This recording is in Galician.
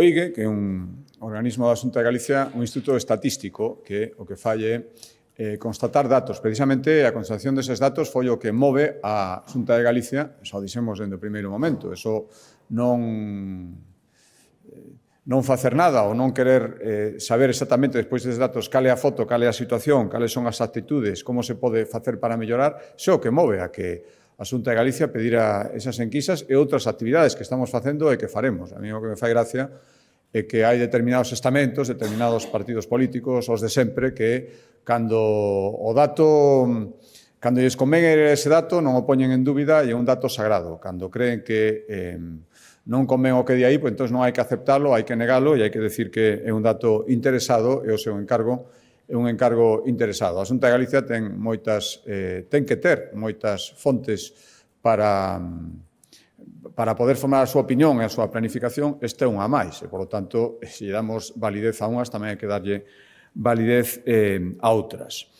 IGE, que é un organismo da Xunta de Galicia, un instituto estatístico que o que fai é constatar datos. Precisamente, a constatación deses datos foi o que move a Xunta de Galicia, xa o dixemos dende o primeiro momento, eso non facer nada ou non querer saber exactamente despois desses datos cal é a foto, cal é a situación, cales son as actitudes, como se pode facer para mellorar, xe o que move a que a Xunta de Galicia pedira esas enquisas e outras actividades que estamos facendo e que faremos. A mí o que me fai gracia é que hai determinados estamentos, determinados partidos políticos, os de sempre, que cando o dato, cando lles convén ese dato, non o poñen en dúbida e é un dato sagrado. Cando creen que non convén o que di aí, pois entón non hai que aceptalo, hai que negalo e hai que decir que é un dato interesado e o seu encargo é un encargo interesado. A Xunta de Galicia ten que ter moitas fontes para poder formar a súa opinión e a súa planificación. Esta é unha máis e, por lo tanto, se lle damos validez a unhas, tamén hai que darlle validez a outras.